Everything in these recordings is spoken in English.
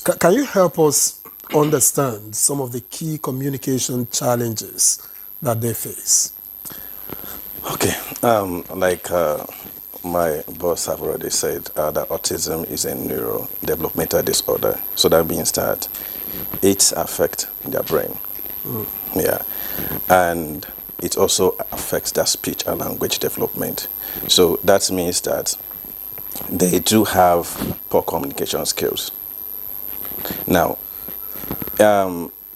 Can you help us understand some of the key communication challenges that they face? Okay, my boss have already said that autism is a neurodevelopmental disorder. So that means that it affects their brain. Yeah, and it also affects their speech and language development. So that means that they do have poor communication skills. Now,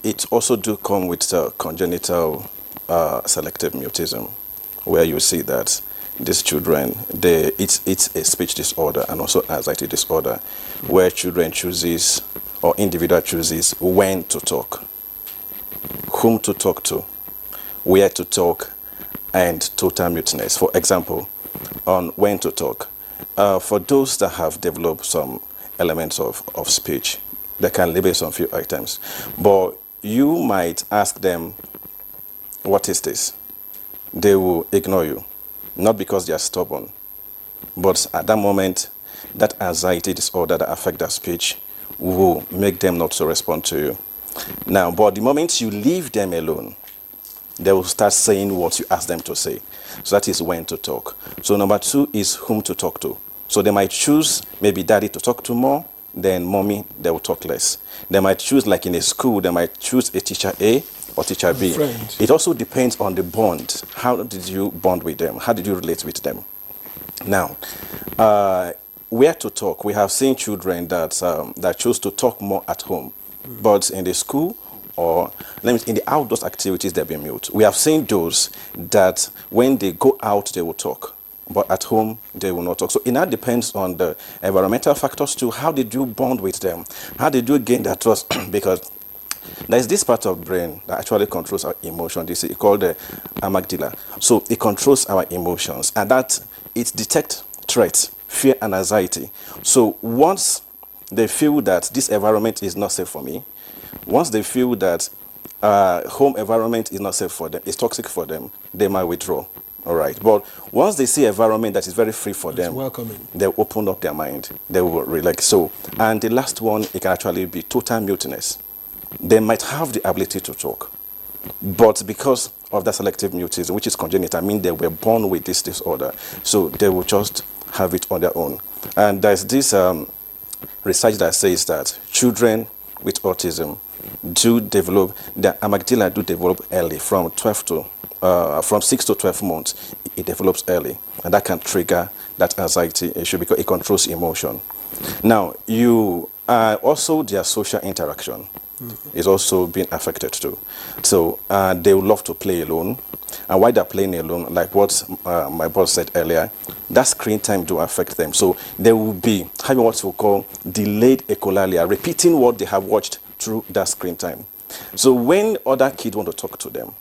it also do come with congenital selective mutism, where you see that these children, it's a speech disorder and also anxiety disorder, where children chooses or individual chooses when to talk, whom to talk to, where to talk, and total muteness. For example, on when to talk, for those that have developed some elements of speech, they can label some few items, but you might ask them, what is this? They will ignore you, not because they are stubborn, but at that moment, that anxiety disorder that affects their speech will make them not to respond to you. Now, but the moment you leave them alone, they will start saying what you ask them to say. So that is when to talk. So number two is whom to talk to. So they might choose maybe daddy to talk to more, then mommy, they will talk less. They might choose, like in a school, they might choose a teacher A or teacher B. Friend. It also depends on the bond. How did you bond with them? How did you relate with them? Now, where to talk? We have seen children that choose to talk more at home, but in the school or in the outdoors activities, they'll be mute. We have seen those that when they go out, they will talk, but at home, they will not talk. So it now depends on the environmental factors too. How did you bond with them? How did you gain that trust? Because there is this part of brain that actually controls our emotion. This is called the amygdala. So it controls our emotions, and that it detects threats, fear, and anxiety. So once they feel that this environment is not safe for me, once they feel that home environment is not safe for them, it's toxic for them, they might withdraw. All right. But once they see environment that is very free for them, welcoming, they'll open up their mind. They will relax. So, and the last one, it can actually be total muteness. They might have the ability to talk, but because of that selective mutism, which is congenital, I mean they were born with this disorder, so they will just have it on their own. And there's this research that says that children with autism do develop, their amygdala do develop early, from 6 to 12 months. It develops early, and that can trigger that anxiety issue because it controls emotion. Now, you also their social interaction is also being affected too. So they would love to play alone, and while they're playing alone, like what my boss said earlier, that screen time do affect them. So they will be having what we call delayed echolalia, repeating what they have watched through that screen time. So when other kids want to talk to them,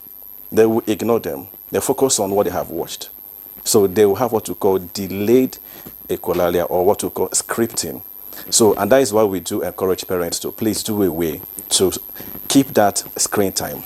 they will ignore them. They focus on what they have watched. So they will have what we call delayed echolalia, or what we call scripting. So, and that is why we do encourage parents to please do a way to keep that screen time.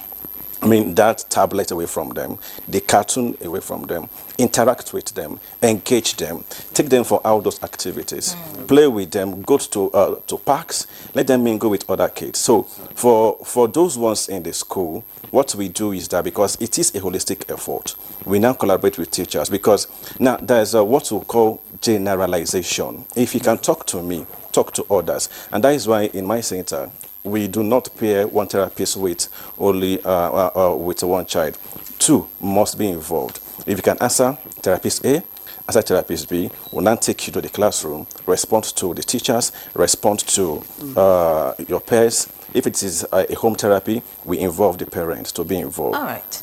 I mean, that tablet away from them, the cartoon away from them, interact with them, engage them, take them for outdoors activities, play with them, go to parks, let them mingle with other kids. So for those ones in the school, what we do is that, because it is a holistic effort, we now collaborate with teachers, because now there's what we call generalization. If you can talk to me, talk to others. And that is why in my center, we do not pair one therapist with only with one child. Two must be involved. If you can answer therapist A, answer therapist B, will now take you to the classroom, respond to the teachers, respond to your peers. If it is a home therapy, we involve the parents to be involved. All right.